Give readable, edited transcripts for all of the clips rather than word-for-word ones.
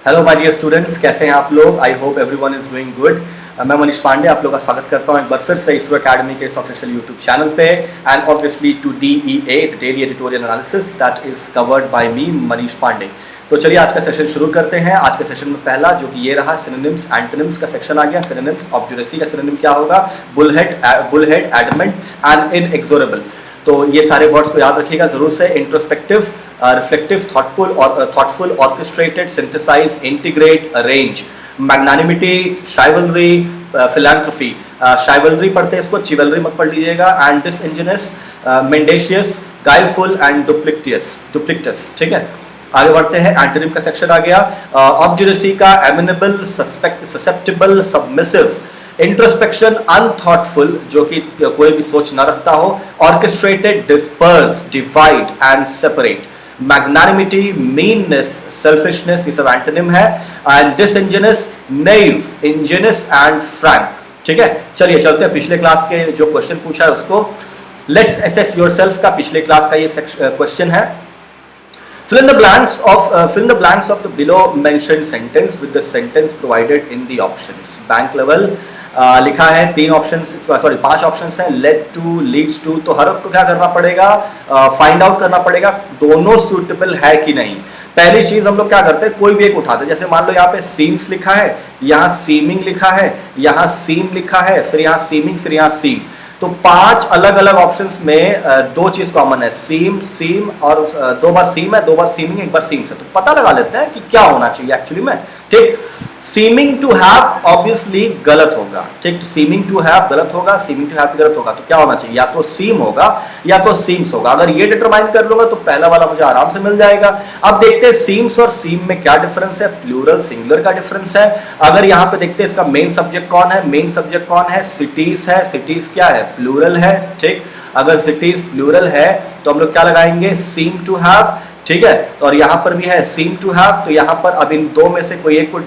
Hello my dear students, कैसे हैं आप लोग। I hope everyone is doing good. मैं मनीष पांडे आप लोग का स्वागत करता हूं एक बार फिर से इसरो एकेडमी के इस ऑफिशियल यूट्यूब चैनल पे and obviously to DEA the daily editorial analysis that is covered by me Manish Pandey. तो चलिए आज का सेशन शुरू करते हैं। आज के सेशन में पहला जो कि ये रहा सिनोनिम्स एंटोनिम्स का सेक्शन आ गया। सिनोनिम्स, ऑब्जुरेसी का सिनोनिम क्या होगा? Bullhead, adamant and inexorable. तो ये सारे वर्ड्स को याद रखिएगा जरूर से। Introspective, reflective, thoughtful, orchestrated, synthesize, integrate, arrange. Magnanimity, chivalry, philanthropy. Chivalry पढ़ते हैं इसको, चिवलरी मत पढ़ लीजिएगा। And disingenuous, mendacious, guileful and duplicitous. ठीक है, आगे बढ़ते हैं। एंटोनिम का सेक्शन आ गया। ऑब्जुरेसी का amenable, susceptible, submissive. Introspection, unthoughtful, जो कि कोई भी सोच न रखता हो। Orchestrated, disperse, divide and separate. Magnanimity, meanness, selfishness, ये सब एंटोनिम है। And disingenuous, naive, ingenious and frank. ठीक है, चलिए चलते हैं पिछले क्लास के जो क्वेश्चन पूछा है उसको। लेट्स असेस योरसेल्फ का पिछले क्लास का ये क्वेश्चन है। Fill in the blanks of the below mentioned sentence with the sentence provided in the options. Bank level लिखा है 5 ऑप्शंस हैं। Led to, leads to. तो हर को क्या करना पड़ेगा? फाइंड आउट करना पड़ेगा दोनों सूटेबल है कि नहीं। पहली चीज हम लोग क्या करते हैं, कोई भी एक उठाते हैं। जैसे मान लो यहाँ पे सीम्स लिखा है, यहाँ सीमिंग लिखा है, यहाँ सीम लिखा है, फिर यहाँ सीमिंग, फिर यहाँ सीम। तो 5 अलग अलग ऑप्शंस में 2 चीज कॉमन है, सीम और 2 बार सीम है, 2 बार सीमिंग, 1 बार सीम से। तो पता लगा लेते हैं कि क्या होना चाहिए एक्चुअली में। ठीक, सीमिंग टू हैव ऑब्वियसली गलत होगा। ठीक, तो सीमिंग टू हैव गलत होगा, सीमिंग टू हैव गलत होगा। तो क्या होना चाहिए? या तो सीम होगा या तो सीम्स होगा। अगर ये डिटरमाइन कर लूंगा तो पहला वाला मुझे आराम से मिल जाएगा। अब देखते हैं सीम्स और सीम में क्या डिफरेंस है। प्लूरल सिंगुलर का डिफरेंस है। अगर यहाँ पे देखते हैं इसका मेन सब्जेक्ट कौन है, मेन सब्जेक्ट कौन है? सिटीज है। सिटीज क्या है? प्लूरल है। ठीक, अगर सिटीज प्लूरल है तो हम लोग क्या लगाएंगे? Seem to have. ठीक है, तो और यहाँ पर भी है सीम टू हैव। तो यहाँ पर अब इन 2 में से कोई एक को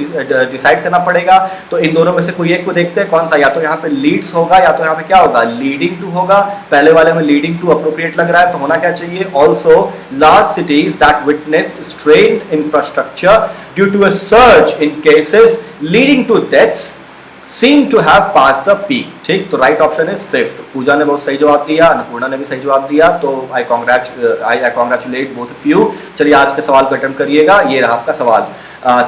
डिसाइड करना पड़ेगा। तो इन दोनों में से कोई एक को देखते हैं कौन सा। या तो यहाँ पे लीड्स होगा या तो यहाँ पे क्या होगा? लीडिंग टू होगा। पहले वाले में लीडिंग टू अप्रोप्रिएट लग रहा है, तो होना क्या चाहिए? Also large cities that witnessed strained infrastructure due to a surge in cases leading to deaths seem to have passed the peak। ठीक, तो राइट ऑप्शन इज 5th। पूजा ने बहुत सही जवाब दिया, अन्नपूर्णा ने भी सही जवाब दिया। तो I congratulate both of you. चलिए आज के सवाल को अटेम्प्ट करिएगा। ये रहा आपका सवाल।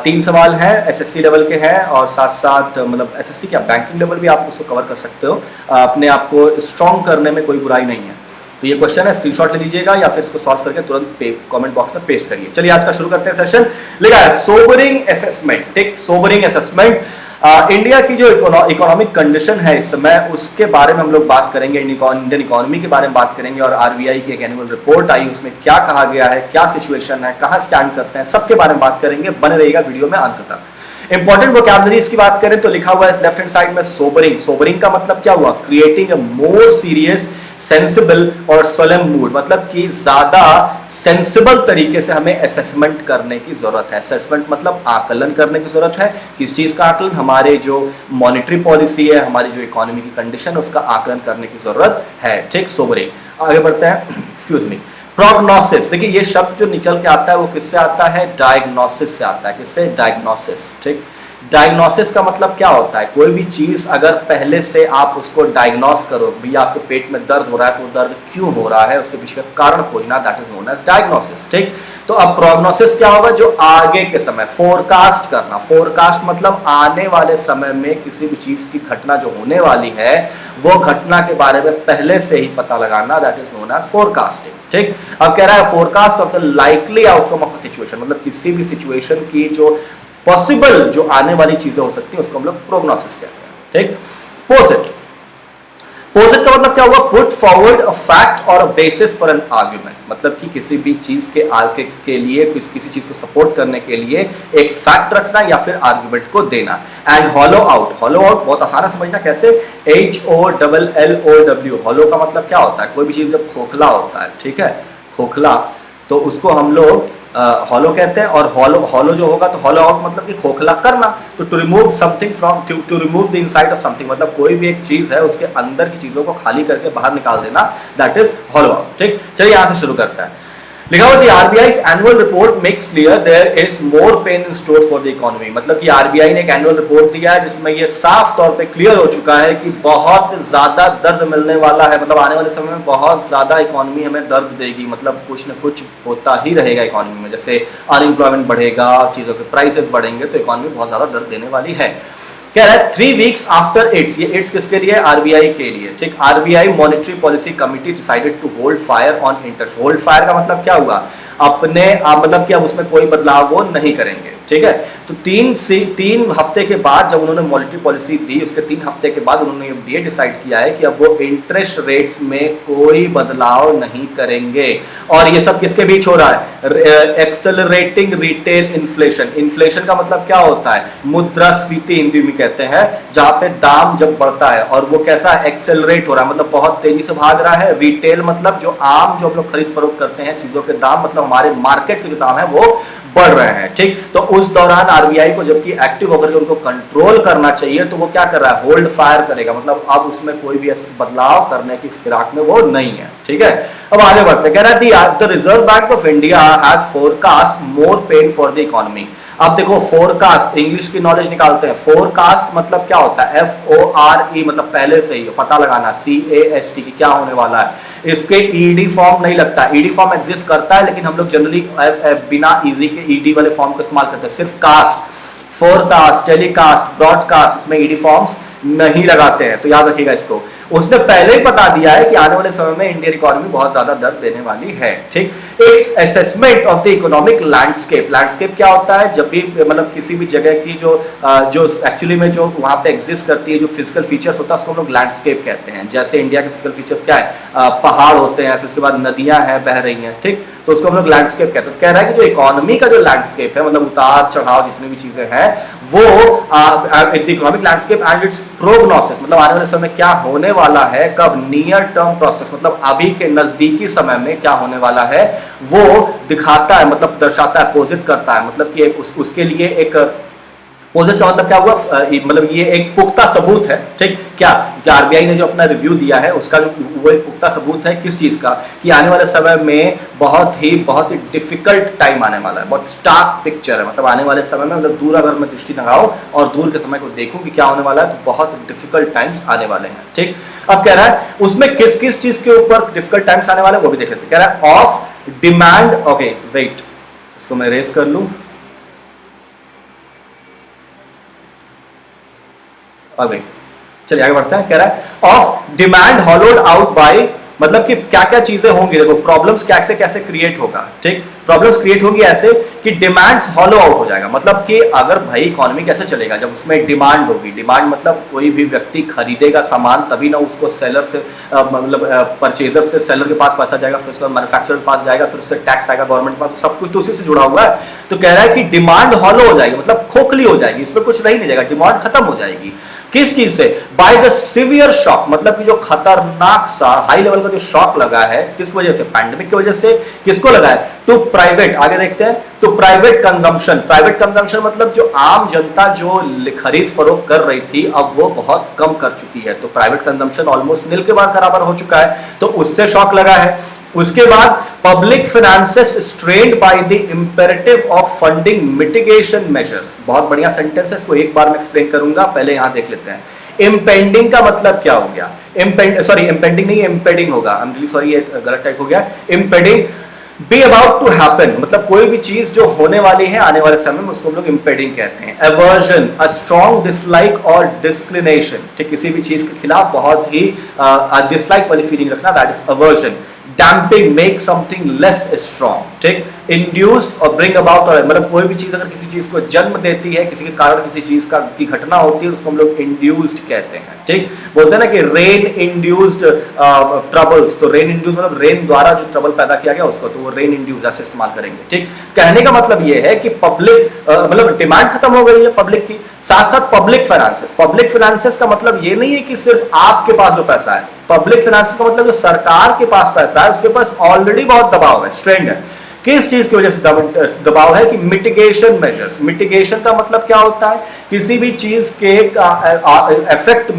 3 सवाल हैं, SSC लेवल के हैं और साथ साथ मतलब SSC क्या बैंकिंग लेवल भी आप उसको कवर कर सकते हो। अपने आप को स्ट्रॉन्ग करने में कोई बुराई नहीं है। तो ये क्वेश्चन है, स्क्रीनशॉट ले लीजिएगा या फिर इसको सॉल्व करके तुरंत कमेंट बॉक्स में पेस्ट करिए। चलिए आज का शुरू करते हैं सेशन। लिखा है सोबरिंग असेसमेंट। ठीक, सोबरिंग असेसमेंट। इंडिया की जो इकोनॉमिक कंडीशन है इस समय, उसके बारे में हम लोग बात करेंगे। इंडियन इकोनॉमी के बारे में बात करेंगे और RBI की एक एनुअल रिपोर्ट आई, उसमें क्या कहा गया है, क्या सिचुएशन है, कहाँ स्टैंड करते हैं, सबके बारे में बात करेंगे। बने रहिएगा वीडियो में अंत तक। इंपॉर्टेंट वोकैबुलरीज की बात करें तो लिखा हुआ है लेफ्ट हैंड साइड में सोबरिंग। सोबरिंग का मतलब क्या हुआ? Creating a more serious, sensible और सोलेम मूड। मतलब कि ज्यादा सेंसिबल तरीके से हमें असेसमेंट करने की जरूरत है। असेसमेंट मतलब आकलन करने की जरूरत है। किस चीज का आकलन? हमारे जो मॉनेटरी पॉलिसी है, हमारी जो इकोनॉमी की कंडीशन है, उसका आकलन करने की जरूरत है। ठीक, सोबरिंग। आगे बढ़ते हैं। Excuse me. प्रोग्नोसिस। देखिए ये शब्द जो निकल के आता है वो किससे आता है? डायग्नोसिस से आता है। किससे? डायग्नोसिस। ठीक, डायग्नोसिस का मतलब क्या होता है? कोई भी चीज अगर पहले से आप उसको डायग्नोस करो, भैया आपके पेट में दर्द हो रहा है तो दर्द क्यों हो रहा है, उसके पीछे का कारण खोजना, that is known as diagnosis. ठीक, तो अब प्रोग्नोसिस क्या होगा? जो आगे के समय फोरकास्ट करना। फोरकास्ट मतलब आने वाले समय में किसी भी चीज की घटना जो होने वाली है वो घटना के बारे में पहले से ही पता लगाना, that is known as forecasting. ठीक, अब कह रहा है forecast of the likely outcome of a situation. मतलब किसी भी सिचुएशन की जो पॉसिबल जो आने वाली चीजें हो सकती है उसको हम लोग प्रोग्नोसिस कहते हैं। ठीक, पोजिट। पोजिट का मतलब क्या हुआ? पुट फॉरवर्ड अ फैक्ट और a basis for an argument. मतलब कि किसी भी चीज के आगे के लिए, किसी चीज को सपोर्ट करने के लिए एक फैक्ट रखना या फिर आर्ग्यूमेंट को देना। And hollow out. Hollow out बहुत आसान है समझना। कैसे? HOLLOW। हॉलो का मतलब क्या होता है? कोई भी चीज जब खोखला होता है, ठीक है, खोखला, तो उसको हम लोग हॉलो कहते हैं। और हॉलो जो होगा तो हॉलो आउट मतलब कि खोखला करना। तो to remove something from, to remove the inside of something, मतलब कोई भी एक चीज है उसके अंदर की चीजों को खाली करके बाहर निकाल देना, दैट इज हॉलो आउट। ठीक, चलिए यहां से शुरू करते हैं। लिखा हुआ the RBI annual report makes clear there is more pain in store for the economy. मतलब कि आरबीआई ने एक एनुअल रिपोर्ट दिया है जिसमें ये साफ तौर पे क्लियर हो चुका है कि बहुत ज्यादा दर्द मिलने वाला है, मतलब आने वाले समय में बहुत ज्यादा इकोनॉमी हमें दर्द देगी, मतलब कुछ न कुछ होता ही रहेगा इकोनॉमी में, जैसे अनएम्प्लॉयमेंट बढ़ेगा, चीजों के प्राइसेस बढ़ेंगे, तो इकोनॉमी बहुत ज्यादा दर्द देने वाली है। कह रहा है 3 वीक्स आफ्टर इट्स, ये इट्स किसके लिए? आरबीआई के लिए, ठीक। RBI monetary policy committee decided to hold fire on interest. Hold fire का मतलब क्या हुआ? अपने मतलब कि अब उसमें कोई बदलाव वो नहीं करेंगे, ठीक है। तो 3 हफ्ते के बाद जब उन्होंने मॉनेटरी पॉलिसी दी, उसके 3 हफ्ते के बाद उन्होंने ये डिसाइड किया है कि अब वो इंटरेस्ट रेट्स में कोई बदलाव नहीं करेंगे। और ये सब किसके बीच हो रहा है? Accelerating retail inflation. इन्फ्लेशन का मतलब क्या होता है? मुद्रास्फीति हिंदी में कहते हैं, जहां पे दाम जब बढ़ता है और वो कैसा एक्सेलरेट हो रहा है, मतलब बहुत तेजी से भाग रहा है। रिटेल मतलब जो आम जो हम लोग खरीद फरोख्त करते हैं चीजों के दाम, मतलब हमारे मार्केट के जो दाम है वो बढ़ रहे हैं, ठीक। तो उस दौरान आरबीआई को जबकि एक्टिव होकर उनको कंट्रोल करना चाहिए, तो वो क्या कर रहा है? होल्ड फायर करेगा, मतलब अब उसमें कोई भी ऐसा बदलाव करने की फिराक में वो नहीं है, ठीक है। अब आगे बढ़ते हैं। कह रहा है the reserve bank of India has forecast more pen for the economy. अब देखो फोरकास्ट, इंग्लिश की नॉलेज निकालते हैं। फोरकास्ट मतलब क्या होता है? FORE, मतलब पहले से ही पता लगाना, CAST की क्या होने वाला है। इसके ईडी फॉर्म नहीं लगता, ईडी फॉर्म एग्जिस्ट करता है लेकिन हम लोग जनरली बिना ईजी के ईडी वाले फॉर्म का इस्तेमाल करते हैं। सिर्फ कास्ट, फोरकास्ट, टेलीकास्ट, ब्रॉडकास्ट, इसमें ईडी फॉर्म्स नहीं लगाते हैं, तो याद रखिएगा इसको। उसने पहले ही बता दिया है कि आने वाले समय में इंडियन इकोनॉमी बहुत ज्यादा दर्द देने वाली है, ठीक। एक assessment of the economic landscape. Landscape क्या होता है? जब भी मतलब किसी भी जगह की जो एक्चुअली में जो वहां पे एग्जिस्ट करती है, जो फिजिकल फीचर्स होता है उसको हम लोग लैंडस्केप कहते हैं। जैसे इंडिया के फिजिकल फीचर्स क्या है? पहाड़ होते हैं, फिर उसके बाद नदियां हैं बह रही हैं, ठीक, तो उसको हम लोग लैंडस्केप कहते हैं। तो कह रहा है कि जो इकोनॉमी का जो लैंडस्केप है, मतलब उतार चढ़ाव जितनी भी चीजें हैं, वो economic landscape and it's prognosis, मतलब आने वाले समय में क्या होने वाला है, कब, नियर टर्म प्रोसेस, मतलब अभी के नजदीकी समय में क्या होने वाला है वो दिखाता है, मतलब दर्शाता है, पोजिट करता है। मतलब कि उसके लिए एक पोजिट का मतलब क्या हुआ? मतलब ये एक पुख्ता सबूत है, ठीक। क्या आरबीआई ने जो अपना रिव्यू दिया है उसका वो एक पुख्ता सबूत है किस चीज का? कि आने वाले समय में बहुत ही डिफिकल्ट टाइम आने वाला है, बहुत स्टार्क पिक्चर है। मतलब आने वाले समय में, मतलब दूर अगर मैं दृष्टि लगाऊं और दूर के समय को देखूं कि क्या होने वाला है, तो बहुत डिफिकल्ट टाइम्स आने वाले हैं, ठीक। अब कह रहा है उसमें किस किस चीज के ऊपर डिफिकल्ट टाइम्स आने वाले हैं वो भी देख लेते हैं। कह रहा है ऑफ डिमांड, ओके वेट, इसको मैं रेस कर लूं। अभी चलिए आगे बढ़ते हैं। कह रहा है of demand hollowed out by, मतलब कि क्या क्या चीजें होंगी, देखो प्रॉब्लम्स कैसे कैसे क्रिएट होगा, ठीक। प्रॉब्लम्स क्रिएट होगी ऐसे कि डिमांड्स हॉलो आउट हो जाएगा। मतलब कि अगर भाई इकोनॉमी कैसे चलेगा? जब उसमें डिमांड होगी। डिमांड मतलब कोई भी व्यक्ति खरीदेगा सामान तभी ना उसको सेलर से मतलब परचेजर से सेलर के पास पैसा जाएगा, फिर उसके बाद मैन्युफैक्चरर के पास जाएगा, फिर उससे टैक्स आएगा गवर्नमेंट के पास, सब कुछ तो उसी से जुड़ा हुआ है। तो कह रहा है कि डिमांड हॉलो हो जाएगी, मतलब खोखली हो जाएगी, इसमें कुछ नहीं जाएगा, डिमांड खत्म हो जाएगी। किस चीज से? बाय द सीवियर शॉक, मतलब कि जो खतरनाक सा हाई लेवल का जो शॉक लगा है, किस वजह से? पैंडेमिक की वजह से। किसको लगा है? टू प्राइवेट, आगे देखते हैं, तो प्राइवेट कंजम्पशन। प्राइवेट कंजम्पशन मतलब जो आम जनता जो खरीद फरोख्त कर रही थी अब वो बहुत कम कर चुकी है, तो प्राइवेट कंजम्पशन ऑलमोस्ट नील के बराबर हो चुका है, तो उससे शॉक लगा है। उसके बाद public finances strained by the imperative of funding mitigation measures. बहुत बढ़िया सेंटेंस है, इसको एक बार मैं एक्सप्लेन करूंगा, पहले यहां देख लेते हैं। इम्पेंडिंग का मतलब क्या हो गया? इम्पेंडिंग नहीं, इम्पेडिंग होगा, आई एम रियली सॉरी, ये गलत टाइप हो गया। Impending, be about to happen, मतलब कोई भी चीज जो होने वाली है आने वाले समय में उसको हम लोग इम्पेडिंग कहते हैं। एवर्जन, अ स्ट्रॉन्ग डिसलाइक और डिस्क्लिनेशन, ठीक, किसी भी चीज के खिलाफ बहुत ही डिसलाइक वाली फीलिंग रखना, that is aversion. Damping, make something less strong, ठीक। इंड्यूस्ड और ब्रिंग अबाउट, और मतलब कोई भी चीज अगर किसी चीज को जन्म देती है, किसी के कारण किसी चीज की घटना होती है, उसको हम लोग इंड्यूस्ड कहते हैं, ठीक। बोलते हैं ना कि रेन इंड्यूस्ड ट्रबल्स, तो रेन इंड्यूस्ड मतलब रेन द्वारा जो ट्रबल पैदा किया गया उसको, तो वो रेन इंड्यूस्ड ऐसे इस्तेमाल करेंगे, ठीक। कहने का मतलब ये है कि पब्लिक मतलब डिमांड खत्म हो गई है पब्लिक की, साथ साथ पब्लिक फाइनेंसेस। पब्लिक फाइनेंसेस का मतलब ये नहीं है कि सिर्फ आपके पास जो पैसा है, पब्लिक फाइनेंसेस का मतलब जो सरकार के पास पैसा है उसके पास ऑलरेडी बहुत दबाव है, स्ट्रेंड है। किस चीज की वजह से दबाव है? कि मिटिगेशन मेजर्स। मिटिगेशन का मतलब क्या होता है? किसी भी चीज के इफेक्ट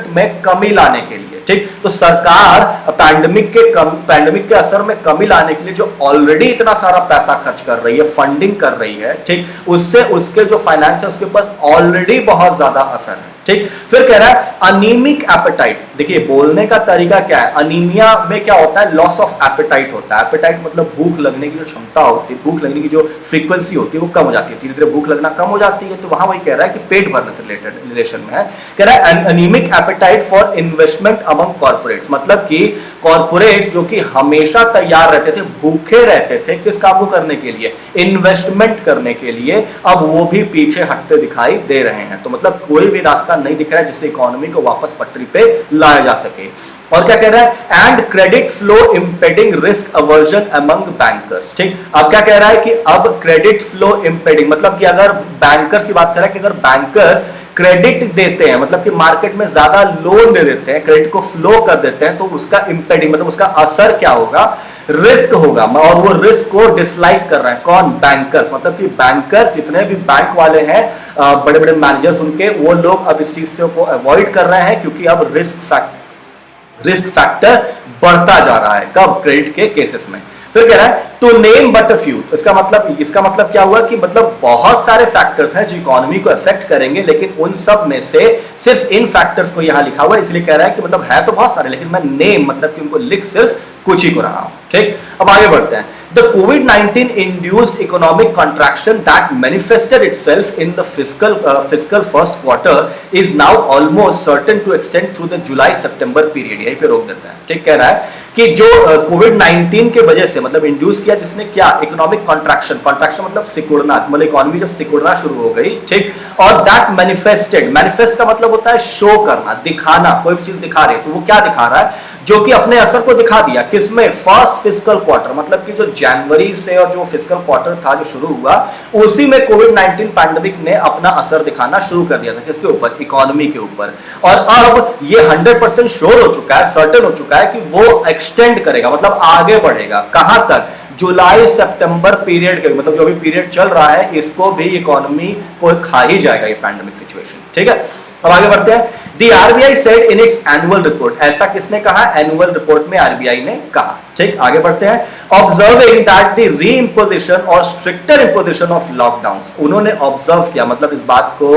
में कमी लाने के लिए, ठीक। तो सरकार पैंडेमिक के असर में कमी लाने के लिए जो ऑलरेडी इतना सारा पैसा खर्च कर रही है, फंडिंग कर रही है, ठीक, उससे उसके जो फाइनेंस है उसके ऊपर ऑलरेडी बहुत ज्यादा असर है, ठीक। फिर कह रहा है अनीमिक एपेटाइट। देखिए बोलने का तरीका क्या है, अनीमिया में क्या होता है, लॉस ऑफ एपेटाइट होता है। एपेटाइट मतलब भूख लगने की जो क्षमता होती है, भूख लगने की जो फ्रीक्वेंसी होती है वो कम हो जाती है, धीरे धीरे भूख लगना कम हो जाती है। तो वहां वही कह रहा है कि पेट भरने से रिलेटेड रिलेशन में है। कह रहा है anaemic apatite for investment among corporates, मतलब कि कॉर्पोरेट्स जो कि हमेशा तैयार रहते थे, भूखे रहते थे किस काम को करने के लिए, इन्वेस्टमेंट करने के लिए, अब वो भी पीछे हटते दिखाई दे रहे हैं। तो मतलब कोई भी रास्ता नहीं दिख रहा है जिससे इकोनॉमी को वापस पटरी पे लाया जा सके। और क्या कह रहा है, and credit flow impeding risk aversion among bankers, ठीक। अब क्या कह रहा है कि अब क्रेडिट फ्लो इंपेडिंग, मतलब कि अगर बैंकर्स की बात कर रहा है कि अगर बैंकर्स क्रेडिट देते हैं, मतलब कि मार्केट में ज्यादा लोन दे देते हैं, क्रेडिट को फ्लो कर देते हैं, तो उसका इंपेडिंग मतलब उसका असर क्या होगा, रिस्क होगा। और वो रिस्क को डिसलाइक कर रहे हैं कौन, बैंकर्स। मतलब कि बैंकर्स जितने भी बैंक वाले हैं, बड़े बड़े मैनेजर्स उनके, वो लोग अब इस चीज से को अवॉइड कर रहे हैं क्योंकि अब रिस्क फैक्टर बढ़ता जा रहा है, कब, क्रेडिट के केसेस में। फिर कह रहा है to name but a few, इसका मतलब क्या हुआ कि मतलब बहुत सारे फैक्टर्स हैं जो इकोनॉमी को अफेक्ट करेंगे, लेकिन उन सब में से सिर्फ इन फैक्टर्स को यहां लिखा हुआ है, इसलिए कह रहा है कि मतलब है तो बहुत सारे, लेकिन मैं नेम मतलब कि उनको लिख सिर्फ कुछ ही को रहा हूं, ठीक। अब आगे बढ़ते हैं। The COVID-19 induced economic contraction that manifested itself in the fiscal first quarter is now almost certain to extend through the July-September period। यहीं पे रोक देता है, ठीक। कह रहा है कि जो कोविड-19 के वजह से मतलब इंड्यूस किया, जिसने क्या, इकोनॉमिक कॉन्ट्रैक्शन मतलब सिकुड़ना, मतलब इकोनॉमी जब सिकुड़ना शुरू हो गई, ठीक। और दैट मैनिफेस्ट का मतलब होता है शो करना, दिखाना, कोई भी चीज दिखा रही है, तो वो क्या दिखा रहा है, जो कि अपने असर को दिखा दिया किसमें, फर्स्ट फिस्कल क्वार्टर, मतलब कि जो जनवरी से और जो फिस्कल क्वार्टर था जो शुरू हुआ, उसी में कोविड-19 पैंडेमिक ने अपना असर दिखाना शुरू कर दिया था, किसके ऊपर, इकोनॉमी के ऊपर। और अब ये 100% श्योर हो चुका है, सर्टेन हो चुका है कि वो एक्सटेंड करेगा, मतलब आगे बढ़ेगा, कहां तक, जुलाई सितंबर पीरियड के, मतलब जो भी पीरियड चल रहा है इसको भी इकोनॉमी को खा ही जाएगा ये पैंडेमिक सिचुएशन, ठीक है। अब आगे बढ़ते हैं। The RBI said in its annual report, ऐसा किसने कहा, एनुअल रिपोर्ट में RBI ने कहा, ठीक। आगे बढ़ते हैं। ऑब्जर्विंग दैट द रीइम्पोजिशन और स्ट्रिक्टर इम्पोजिशन ऑफ लॉकडाउन्स, उन्होंने ऑब्जर्व किया, मतलब इस बात को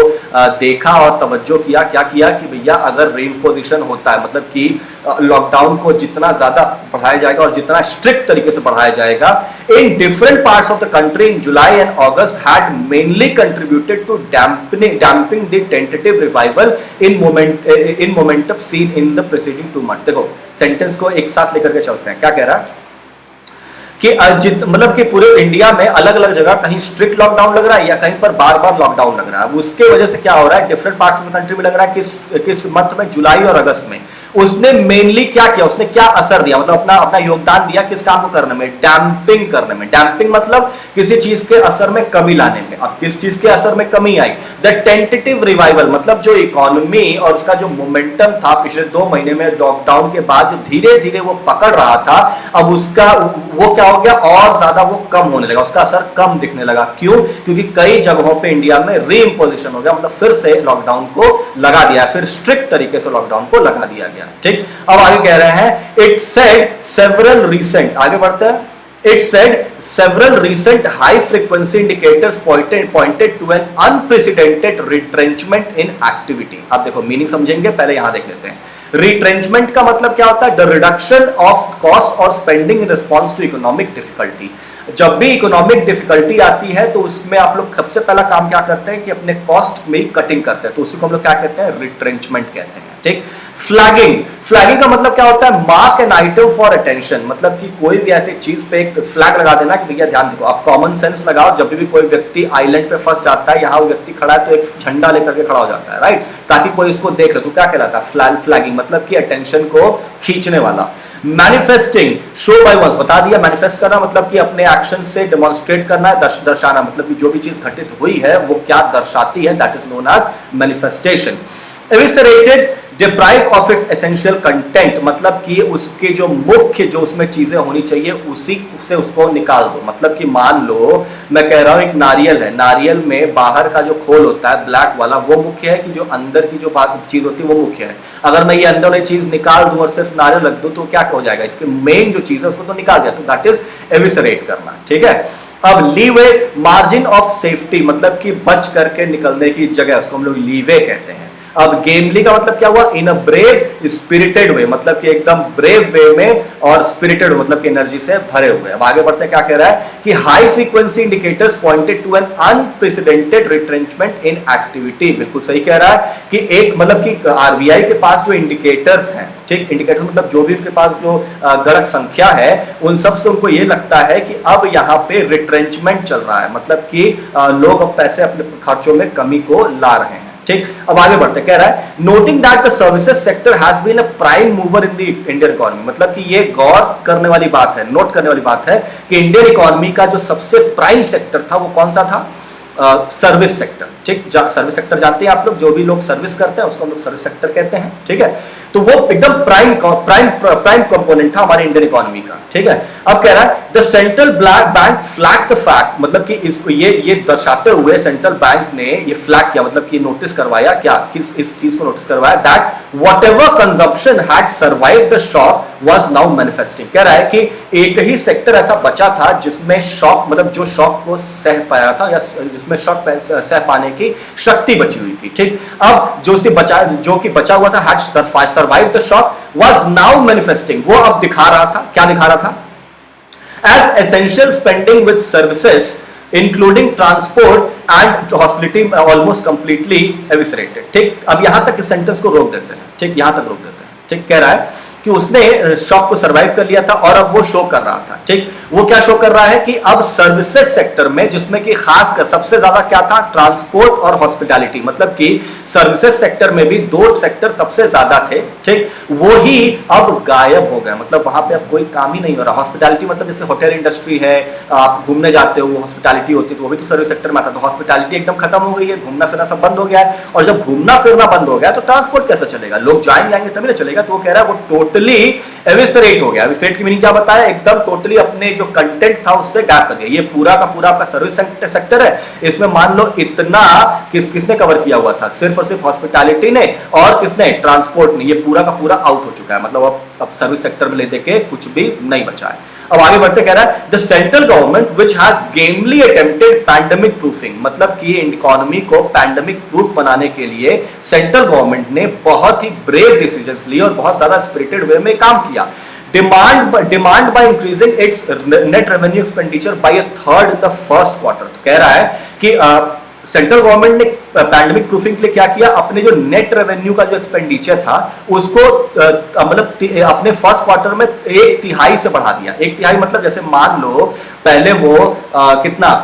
देखा और तवज्जो किया, क्या किया कि भैया अगर रीइम्पोजिशन होता है, मतलब कि लॉकडाउन को जितना ज्यादा बढ़ाया जाएगा और जितना स्ट्रिक्ट तरीके से बढ़ाया जाएगा, in different parts of the country in July and August had mainly contributed to damping the tentative revival in momentum seen in the preceding 2 months। देखो सेंटेंस को एक साथ लेकर के चलते हैं। क्या कह रहा है कि मतलब कि पूरे इंडिया में अलग अलग जगह कहीं स्ट्रिक्ट लॉकडाउन लग रहा है या कहीं पर बार बार लॉकडाउन लग रहा है। उसके वजह से क्या हो रहा है, different parts of the country में लग रहा है, किस मंथ में, जुलाई और अगस्त में। उसने मेनली क्या किया, उसने क्या असर दिया, मतलब अपना योगदान दिया किस काम को करने में, डैम्पिंग करने में। डैम्पिंग मतलब किसी चीज के असर में कमी लाने में। अब किस चीज के असर में कमी आई, द टेंटेटिव रिवाइवल, मतलब जो इकोनॉमी और उसका जो मोमेंटम था पिछले 2 महीने में लॉकडाउन के बाद जो धीरे धीरे वो पकड़ रहा था, अब उसका वो क्या हो गया, और ज्यादा वो कम होने लगा, उसका असर कम दिखने लगा। क्यों, क्योंकि कई जगहों पे इंडिया में रीइम्पोजिशन हो गया, मतलब फिर से लॉकडाउन को लगा दिया, फिर स्ट्रिक्ट तरीके से लॉकडाउन को लगा दिया गया, ठीक। अब आगे कह रहे हैं, इट सेड सेवरल रीसेंट, आगे बढ़ते हैं। It said several recent high frequency indicators pointed to an unprecedented retrenchment in activity। अब देखो मीनिंग समझेंगे, पहले यहां देख लेते हैं। रिट्रेंचमेंट का मतलब क्या होता है, द रिडक्शन ऑफ कॉस्ट और spending in response to economic difficulty. जब भी इकोनॉमिक डिफिकल्टी आती है तो उसमें आप लोग सबसे पहला काम क्या करते हैं कि अपने कॉस्ट में कटिंग करते हैं, तो उसी को हम लोग क्या कहते हैं, रिट्रेंचमेंट कहते हैं, ठीक। फ्लैगिंग का मतलब क्या होता है, mark an item for attention, मतलब कि कोई भी ऐसी चीज पे एक फ्लैग लगा देना कि भैया ध्यान दो। आप कॉमन सेंस लगाओ, जब भी कोई व्यक्ति आइलैंड पे फंस जाता है, यहाँ वो व्यक्ति खड़ा है तो एक झंडा लेकर के खड़ा हो जाता है, राइट, ताकि कोई इसको देख ले, तो क्या कहलाता है, फ्लैगिंग, मतलब कि अटेंशन को खींचने वाला। मैनिफेस्टिंग, शो बाय वंस, बता दिया, मैनिफेस्ट करना मतलब कि अपने एक्शन से डेमोन्स्ट्रेट करना, दर्शाना, मतलब कि जो भी चीज घटित हुई है वो क्या दर्शाती है, that is known as manifestation. Eviscerated deprive of its essential content, मतलब कि उसके जो मुख्य जो उसमें चीजें होनी चाहिए उसी से उसको निकाल दो। मतलब कि मान लो मैं कह रहा हूं एक नारियल है, नारियल में बाहर का जो खोल होता है ब्लैक वाला वो मुख्य है कि जो अंदर की जो चीज होती है वो मुख्य है। अगर मैं ये अंदर वाली चीज निकाल दूं और सिर्फ नारियल रख दूं तो क्या हो जाएगा, इसके मेन जो चीज है उसको तो निकाल दिया, तो दैट इज एविसरेट करना। ठीक है, अब लीवे मार्जिन ऑफ सेफ्टी, मतलब कि बच करके निकलने की जगह, उसको हम लोग लीवे कहते हैं। अब गेमली का मतलब क्या हुआ, इन अ ब्रेव स्पिरिटेड वे, मतलब कि एकदम ब्रेव वे में, और स्पिरिटेड मतलब कि एनर्जी से भरे हुए। अब आगे बढ़ते हैं, क्या कह रहा है कि high frequency indicators pointed to an unprecedented retrenchment in activity. बिल्कुल सही कह रहा है कि एक मतलब कि आरबीआई के पास जो इंडिकेटर्स हैं, ठीक, इंडिकेटर मतलब जो भी उनके पास जो गणक संख्या है उन सब से उनको ये लगता है कि अब यहाँ पे रिट्रेंचमेंट चल रहा है, मतलब कि लोग अब पैसे अपने खर्चों में कमी को ला रहे हैं। ठीक, अब आगे बढ़ते, कह रहा है noting that the services sector has been a prime mover in the Indian economy, मतलब कि ये गौर करने वाली बात है, नोट करने वाली बात है कि इंडियन इकोनॉमी का जो सबसे प्राइम सेक्टर था वो कौन सा था, सर्विस सेक्टर। ठीक, सर्विस सेक्टर जानते हैं आप लोग, जो भी लोग सर्विस करते हैं उसको हम लोग सर्विस सेक्टर कहते हैं। ठीक है, तो वो एकदम प्राइम कंपोनेंट था हमारे इंडियन इकोनॉमी का। ठीक है, अब कह रहा है the central bank flag the fact, मतलब कि इसको ये दर्शाते हुए सेंट्रल बैंक ने ये फ्लैग किया, मतलब कि नोटिस करवाया, क्या किस इस चीज को नोटिस करवाया, that whatever consumption had survived the shock was now manifesting. कह रहा है कि एक ही सेक्टर ऐसा बचा था जिसमें शॉक, मतलब जो शॉक को सह पाया था या जिसमें शॉक सह पाने की शक्ति बची हुई थी। ठीक, अब जो कि बचा हुआ था, had survived the shock was now manifesting, वो अब दिखा रहा था, क्या दिखा रहा था, as essential spending with services including transport and hospitality almost completely eviscerated. ठीक, अब यहां तक इस सेंटेंस को रोक देते हैं। ठीक, यहां तक रोक देते हैं। ठीक, कह रहा है कि उसने शॉक को सरवाइव कर लिया था और अब वो शो कर रहा था। ठीक, वो क्या शो कर रहा है कि अब सर्विसेज सेक्टर में, जिसमें कि खासकर सबसे ज्यादा क्या था, ट्रांसपोर्ट और हॉस्पिटैलिटी, मतलब कि सर्विसेज सेक्टर में भी दो सेक्टर सबसे ज्यादा थे। ठीक, वो ही अब गायब हो गए, मतलब वहां पे अब कोई काम ही नहीं हो रहा। हॉस्पिटैलिटी मतलब जैसे होटल इंडस्ट्री है, आप घूमने जाते हो, हॉस्पिटैलिटी होती है, तो वो भी तो सर्विस सेक्टर में आता है। तो हॉस्पिटैलिटी एकदम खत्म हो गई है, घूमना फिरना सब बंद हो गया है, और जब घूमना फिरना बंद हो गया तो ट्रांसपोर्ट कैसे चलेगा, लोग जाएंगे तभी ना चलेगा। तो वो कह रहा है वो टोटली एविसरेट हो गया। एविसरेट की मीनिंग क्या बताया, एकदम टोटली अपने जो कंटेंट था उससे गायब कर दिया। ये पूरा का पूरा आपका सर्विस सेक्टर है, इसमें मान लो इतना किसने कवर किया हुआ था, सिर्फ और सिर्फ हॉस्पिटैलिटी ने, और किसने, ट्रांसपोर्ट ने। ये पूरा का पूरा आउट हो चुका है, मतलब अब सर्विस सेक्टर में ले दे के कुछ भी नहीं बचा है। अब आगे बढ़ते, कह रहा है the central government which has gamely attempted pandemic proofing, मतलब कि इकोनॉमी को पैंडेमिक प्रूफ बनाने के लिए सेंट्रल गवर्नमेंट ने बहुत ही ब्रेव डिसीजंस लिए और बहुत ज्यादा स्पिरिटेड वे में काम किया। Demand by increasing its net revenue expenditure bye a third in the first quarter. तो कह रहा है कि सेंट्रल गवर्नमेंट ने पैंडेमिक प्रूफिंग के लिए क्या किया, अपने जो नेट रेवेन्यू का जो एक्सपेंडिचर था उसको मतलब अपने फर्स्ट क्वार्टर में 1/3 से बढ़ा दिया। 1/3 मतलब जैसे मान लो पहले वो कितना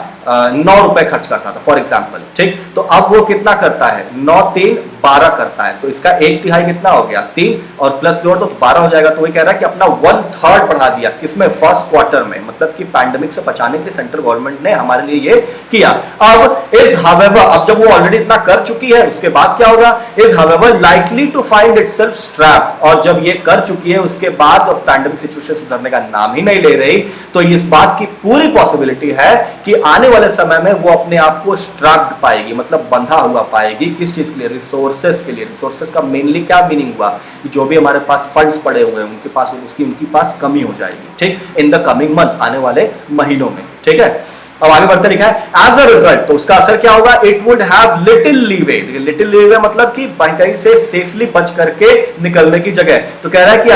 9 रुपए खर्च करता था फॉर एग्जाम्पल। ठीक, तो अब वो कितना करता है, 9 3 12 करता है, तो इसका 1/3 कितना हो गया, 3, और प्लस जोड़ दो तो 12 हो जाएगा। तो वही कह रहा है कि अपना 1/3 बढ़ा दिया, किसमें, फर्स्ट क्वार्टर में, मतलब कि पैंडेमिक से बचाने के लिए सेंट्रल गवर्नमेंट ने हमारे लिए ये किया। अब इज हावेवर, अब जब वो ऑलरेडी इतना कर चुकी है उसके बाद क्या होगा, is however likely to find itself strapped, और जब ये कर चुकी है उसके बाद अब पैंडेमिक सिचुएशन सुधरने का नाम ही नहीं ले रही, तो इस बात की पूरी पॉसिबिलिटी है कि आने वाले समय में वो अपने आप को स्ट्रैप्ड पाएगी, मतलब बंधा हुआ पाएगी। किस चीज के लिए, रिसोर्सेस के लिए। रिसोर्सेस का मेनली क्या मीनिंग हुआ कि जो भी हमारे पास फंड्स पड़े हुए हैं उनके पास उनकी पास कमी हो जाएगी। ठीक, इन द कमिंग मंथ्स, आने वाले महीनों में। ठीक है, अब आगे बढ़ते लिखा है एज अ रिजल्ट, तो उसका असर क्या होगा, it would have little leeway. Little leeway मतलब कि कहीं से सेफली बच करके निकलने की जगह। तो कह रहा है कि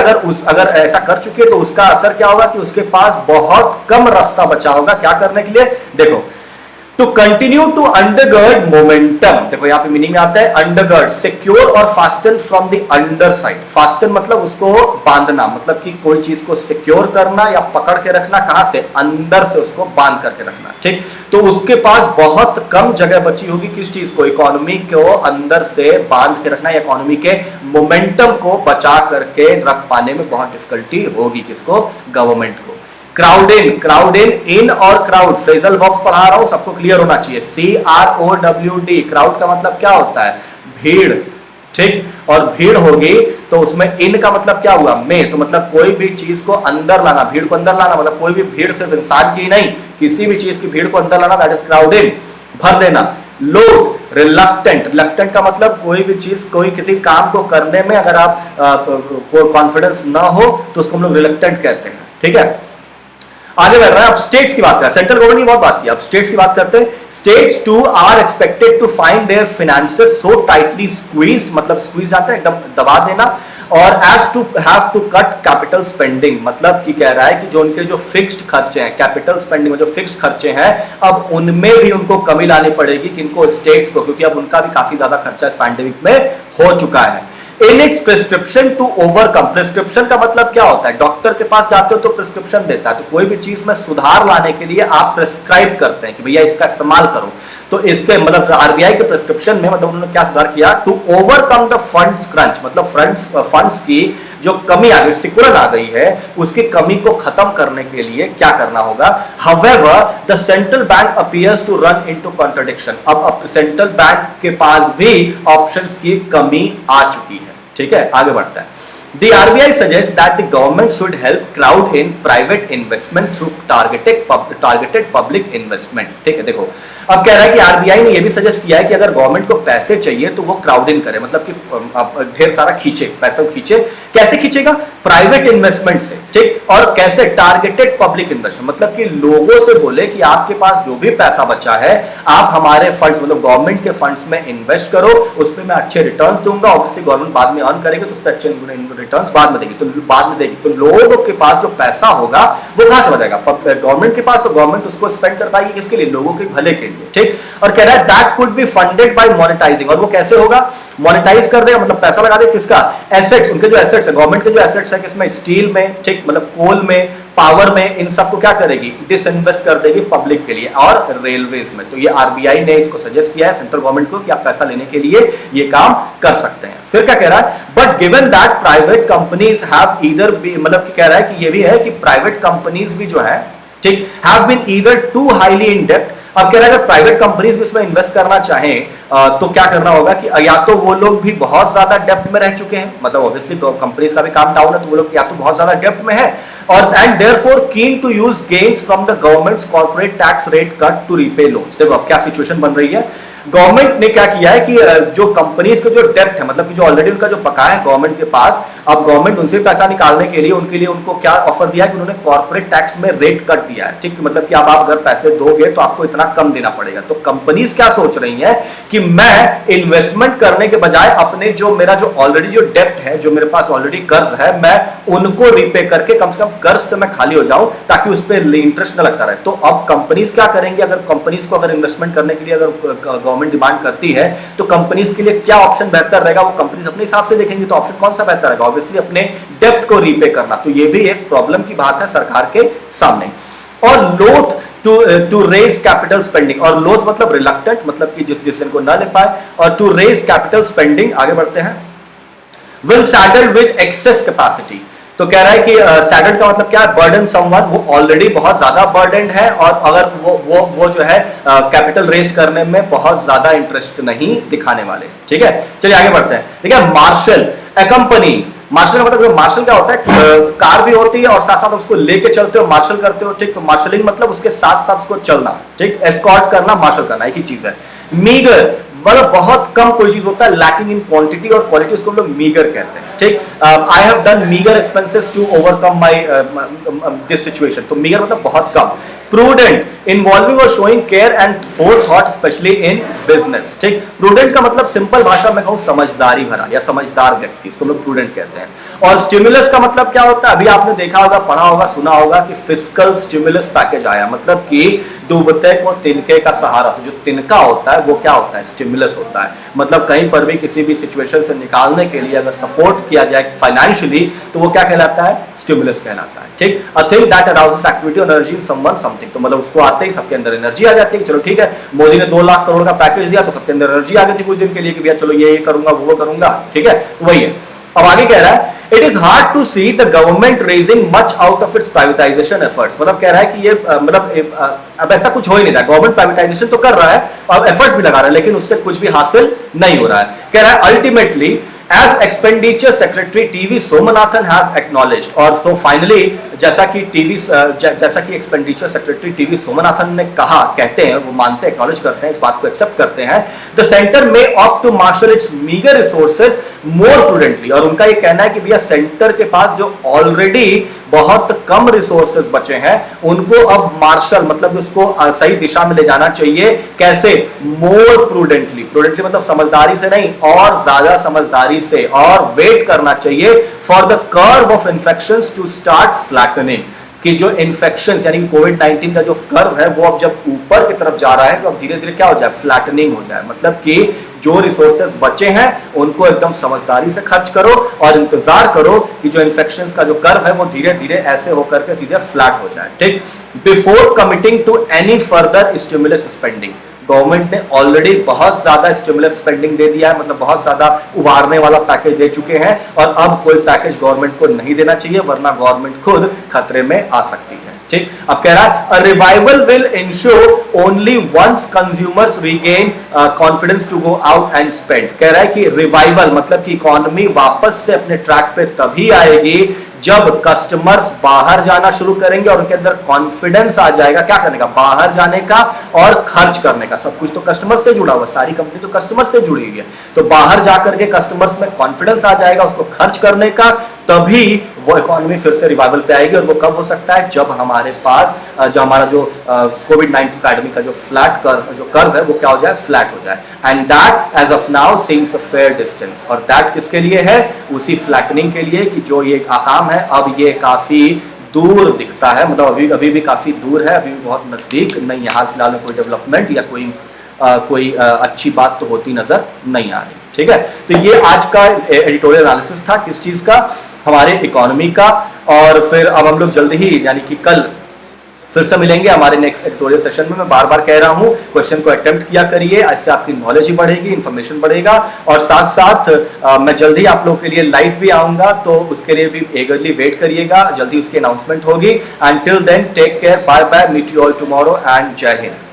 अगर ऐसा कर चुके तो उसका असर क्या होगा कि उसके पास बहुत कम रास्ता बचा होगा क्या करने के लिए, देखो, टू कंटिन्यू टू अंडरगर्ड मोमेंटम। देखो यहां पे मीनिंग में आता है अंडरगर्ड, सिक्योर और fasten from the under side. Fasten मतलब उसको बांधना, मतलब कि कोई चीज को सिक्योर करना या पकड़ के रखना, कहां से, अंदर से उसको बांध करके रखना। ठीक, तो उसके पास बहुत कम जगह बची होगी किस चीज को, इकोनॉमी को अंदर से बांध के रखना, इकोनॉमी के मोमेंटम को बचा करके रख पाने में बहुत डिफिकल्टी होगी, किसको, गवर्नमेंट को। क्राउड इन और क्राउड, फ्रेजल वर्ब्स पढ़ा रहा हूं, सबको क्लियर होना चाहिए। CROWD, क्राउड का मतलब क्या होता है, भीड़। ठीक। और भीड़ होगी तो उसमें इन का मतलब क्या हुआ, में, तो मतलब कोई भी चीज को अंदर लाना, भीड़ को अंदर लाना, मतलब कोई भी भीड़ सिर्फ इंसान की नहीं, किसी भी चीज की भीड़ को अंदर लाना, दैट इज क्राउडिंग, भर देना। लोथ, रिलक्टेंट, रिलक्टेंट का मतलब कोई भी चीज, कोई किसी काम को करने में अगर आप को कॉन्फिडेंस ना हो तो उसको हम लोग रिलक्टेंट कहते हैं, ठीक है। आगे बढ़ रहा है, अब स्टेट्स की बात करें, सेंट्रल गवर्नमेंट की बहुत बात की, अब स्टेट्स की बात करते हैं। States too are expected to find their finances so tightly squeezed, मतलब स्क्वीज जाते हैं एकदम दबा देना, और as to have to cut capital spending, मतलब कि कह रहा है कि जो उनके जो फिक्स्ड खर्चे हैं, कैपिटल स्पेंडिंग में जो फिक्स्ड खर्चे हैं, अब उनमें भी उनको कमी लानी पड़ेगी, किनको, स्टेट्स को, क्योंकि अब उनका भी काफी ज्यादा खर्चा इस पैंडेमिक में हो चुका है। In its prescription to overcome, prescription का मतलब क्या होता है, डॉक्टर के पास जाते हो तो प्रिस्क्रिप्शन देता है, तो कोई भी चीज में सुधार लाने के लिए आप प्रिस्क्राइब करते हैं कि भैया इसका इस्तेमाल करो, तो इसके मतलब आरबीआई के प्रिस्क्रिप्शन में मतलब उन्होंने क्या सुधार किया, to overcome the funds crunch, मतलब फंड्स की जो कमी आ गई, सिकुड़न आ गई है, उसकी कमी को खत्म करने के लिए क्या करना होगा। However the central bank appears to run into contradiction, अब सेंट्रल बैंक के पास भी ऑप्शंस की कमी आ चुकी है, ठीक है। आगे बढ़ता है, The RBI suggests that the government should help crowd in private investment through targeted public investment, ठीक है। देखो अब कह रहा है कि आरबीआई ने यह भी सजेस्ट किया है कि अगर गवर्नमेंट को पैसे चाहिए तो वो क्राउडिंग करे, मतलब कि ढेर सारा खींचे, पैसा खींचे, कैसे खींचेगा, प्राइवेट इन्वेस्टमेंट से, ठीक। और कैसे, टारगेटेड पब्लिक इन्वेस्टमेंट, मतलब कि लोगों से बोले कि आपके पास जो भी पैसा बचा है आप हमारे फंड्स, मतलब गवर्नमेंट के फंड्स में इन्वेस्ट करो, उसमें मैं अच्छे रिटर्न्स दूंगा, ऑब्वियसली गवर्नमेंट बाद में अर्न करेगी तो उस पर अच्छे रिटर्न्स बाद में देगी, तो बाद में देगी, तो लोगों के पास जो पैसा होगा वो कहां से बचेगा, गवर्नमेंट के पास, तो गवर्नमेंट उसको स्पेंड कर पाएगी किसके लिए, लोगों के भले के लिए, ठीक। और कह रहा है that could be funded by monetising, और वो कैसे होगा, मोनेटाइज कर देगा, मतलब पैसा लगा दे किसका, एसेट्स, उनके जो एसेट्स है, गवर्नमेंट के जो एसेट्स है, किसमें, स्टील में, ठीक, मतलब कोल में, पावर में, इन सबको क्या करेगी, डिसइन्वेस्ट कर देगी पब्लिक के लिए, और रेलवेज में। तो ये आरबीआई ने इसको सजेस्ट किया है सेंट्रल गवर्नमेंट को कि आप पैसा लेने के लिए ये काम कर सकते हैं। फिर क्या कह रहा है, but given that private companies have either, मतलब कि कह रहा है कि ये भी है कि प्राइवेट कंपनीज भी जो है, ठीक, have been either too highly in डेप्ट। अब कह रहा है अगर प्राइवेट कंपनीज भी इसमें इन्वेस्ट करना चाहें तो क्या करना होगा कि या तो वो लोग भी बहुत ज्यादा डेप्ट में रह चुके हैं, मतलब ऑब्वियसली कंपनीज का भी काम डाउन है, तो वो लोग या तो बहुत ज्यादा डेप्ट में है, और and therefore keen to use gains from the government's corporate tax rate cut to repay loans. देखो अब क्या सिचुएशन बन रही है, गवर्नमेंट ने क्या किया है कि जो कंपनीज के जो डेप्ट है, मतलब कि जो ऑलरेडी उनका जो बकाया है गवर्नमेंट के पास, अब गवर्नमेंट उनसे पैसा निकालने के लिए उनके लिए उनको क्या ऑफर दिया है कि उन्होंने कॉर्पोरेट टैक्स में रेट कट दिया है, ठीक, मतलब कि अब आप अगर पैसे दोगे तो आपको इतना कम देना पड़ेगा। तो कंपनीज क्या सोच रही हैं कि मैं इन्वेस्टमेंट करने के बजाय अपने जो मेरा जो ऑलरेडी जो डेप्ट है, जो मेरे पास ऑलरेडी कर्ज है, मैं उनको रिपे करके कम से कम कर्ज से मैं खाली हो जाऊं ताकि उस पर इंटरेस्ट न लगता रहे। तो अब कंपनीज क्या करेंगे, अगर कंपनीज को अगर इन्वेस्टमेंट करने के लिए अगर गवर्नमेंट डिमांड करती है तो कंपनीज के लिए क्या ऑप्शन बेहतर रहेगा, वो कंपनीज अपने हिसाब से देखेंगे। तो ऑप्शन कौन सा बेहतर रहेगा, ऑब्वियसली अपने डेप्ट को रीपे करना। तो ये भी एक प्रॉब्लम की बात है सरकार के सामने। और लोथ टू रेज कैपिटल स्पेंडिंग, और लोथ मतलब रिलक्टेंट, मतलब कि जिस डिसीजन को ना ले पाए, और टू रेज कैपिटल स्पेंडिंग, आगे बढ़ते हैं, विल सैडल्ड विद एक्सेस कैपेसिटी। तो कह रहा है कि सैडल्ड का मतलब क्या है, बर्डन समवन, वो ऑलरेडी बहुत ज्यादा बर्डनड है, और अगर वो जो है कैपिटल रेज करने में बहुत ज्यादा इंटरेस्ट नहीं दिखाने वाले, ठीक है। चलिए आगे बढ़ते हैं, ठीक है। मार्शल अकंपनी, मार्शल का मतलब, मार्शल क्या होता है, कार भी होती है और साथ साथ उसको लेके चलते हो, मार्शल करते हो, ठीक। तो मार्शलिंग मतलब उसके साथ साथ उसको चलना, ठीक, एस्कॉर्ट करना, मार्शल करना, एक ही चीज है। मीगर मतलब बहुत कम कोई चीज होता है, लैकिंग इन क्वांटिटी और क्वालिटी, उसको हम लोग मीगर कहते हैं, ठीक। I have done meagre expenses to overcome my this situation. तो मीगर मतलब बहुत कम। प्रूडेंट, इन्वॉल्विंग और showing care and forethought specially in business, ठीक। प्रूडेंट का मतलब सिंपल भाषा में कहूं समझदारी भरा या समझदार व्यक्ति, इसको लोग प्रूडेंट कहते हैं। और स्टिमुलस का मतलब क्या होता है, अभी आपने देखा होगा, पढ़ा होगा, सुना होगा कि फिस्कल स्टिमुलस पैकेज आया, मतलब कि डूबते को तिनके का सहारा। तो जो तिनका होता है वो क्या होता है, स्टिमुलस होता है। मतलब कहीं पर भी किसी भी सिचुएशन से निकालने के लिए अगर सपोर्ट किया जाए फाइनेंशियली तो वो क्या कहलाता है, स्टिमुलस कहलाता है, ठीक। A thing that arouses activity और एनर्जी इन समवन समथिंग। तो मतलब उसको आते ही सबके अंदर एनर्जी आ जाती है, चलो ठीक है, मोदी ने 2 लाख करोड़ का पैकेज दिया तो सबके अंदर एनर्जी आ गई थी कुछ दिन के लिए कि भैया चलो ये करूंगा वो करूंगा, ठीक है, वही है। अब आगे कह रहा है it is hard to see the government raising much out of its privatisation efforts. मतलब कह रहा है कि ये अब ऐसा कुछ हो ही नहीं रहा। गवर्नमेंट प्राइवेटाइजेशन तो कर रहा है और एफर्ट्स भी लगा रहा है, लेकिन उससे कुछ भी हासिल नहीं हो रहा है। कह रहा है ultimately as expenditure secretary TV Somanathan has acknowledged, और so finally जैसा कि एक्सपेंडिचर सेक्रेटरी टीवी सोमनाथन ने कहा, कहते हैं, वो मानते हैं, एक्नॉलेज करते हैं, इस बात को एक्सेप्ट करते हैं, the centre may opt to marshal its meagre resources more prudently. और उनका ये कहना है कि भैया सेंटर के पास जो ऑलरेडी बहुत कम रिसोर्सेज बचे हैं उनको अब मार्शल मतलब उसको सही दिशा में ले जाना चाहिए। कैसे? मोर प्रूडेंटली। प्रूडेंटली मतलब समझदारी से नहीं, और ज्यादा समझदारी से, और वेट करना चाहिए for the curve of infections to start flattening. कि जो इन्फेक्शंस यानी कोविड-19 का जो कर्व है वो अब जब ऊपर की तरफ जा रहा है तो अब धीरे धीरे क्या हो जाए? फ्लैटनिंग हो जाए। मतलब कि जो रिसोर्सेज बचे हैं उनको एकदम समझदारी से खर्च करो और इंतजार करो कि जो इन्फेक्शंस का जो कर्व है वो धीरे धीरे ऐसे होकर के सीधे फ्लैट हो जाए। ठीक, before committing to any further stimulus spending. Government ने ऑलरेडी बहुत ज्यादा स्टिमुलस स्पेंडिंग दे दिया है, मतलब बहुत ज्यादा उबारने वाला पैकेज दे चुके हैं, और अब कोई पैकेज गवर्नमेंट को नहीं देना चाहिए, वरना गवर्नमेंट खुद खतरे में आ सकती है। ठीक, अब कह रहा है revival will ensure only once consumers regain confidence to go out and spend. कह रहा है कि रिवाइवल मतलब कि इकोनॉमी वापस से अपने ट्रैक पे तभी आएगी जब कस्टमर्स बाहर जाना शुरू करेंगे और उनके अंदर कॉन्फिडेंस आ जाएगा क्या करने का? बाहर जाने का और खर्च करने का। सब कुछ तो कस्टमर से जुड़ा हुआ, सारी कंपनी तो कस्टमर से जुड़ी हुई है। तो बाहर जाकर के कस्टमर्स में कॉन्फिडेंस आ जाएगा उसको खर्च करने का, तभी वो इकोनॉमी फिर से रिवाइवल पे आएगी। और वो कब हो सकता है? जब हमारे पास जो हमारा जो कोविड-19 पैंडेमिक का जो कर्व है वो क्या हो जाए? फ्लैट हो जाए। And that as of now seems a fair distance. और दैट किसके लिए है? उसी फ्लैटनिंग के लिए कि जो ये आकाम है अब ये काफी दूर दिखता है, मतलब अभी भी काफी दूर है, अभी भी बहुत नजदीक नहीं है। हाल फिलहाल में कोई डेवलपमेंट या कोई अच्छी बात तो होती नजर नहीं आ रही। ठीक है, तो ये आज का एडिटोरियल एनालिसिस था किस चीज का? हमारे इकोनॉमी का। और फिर अब हम लोग जल्दी ही यानी कि कल फिर से मिलेंगे हमारे नेक्स्ट एडिटोरियल सेशन में। मैं बार बार कह रहा हूं क्वेश्चन को अटेम्प्ट किया करिए, ऐसे आपकी नॉलेज ही बढ़ेगी, इंफॉर्मेशन बढ़ेगा। और साथ साथ मैं जल्दी आप लोगों के लिए लाइव भी आऊंगा, तो उसके लिए भी एगरली वेट करिएगा, जल्दी उसकी अनाउंसमेंट होगी। And till then take care, bye bye, meet you all tomorrow and जय हिंद।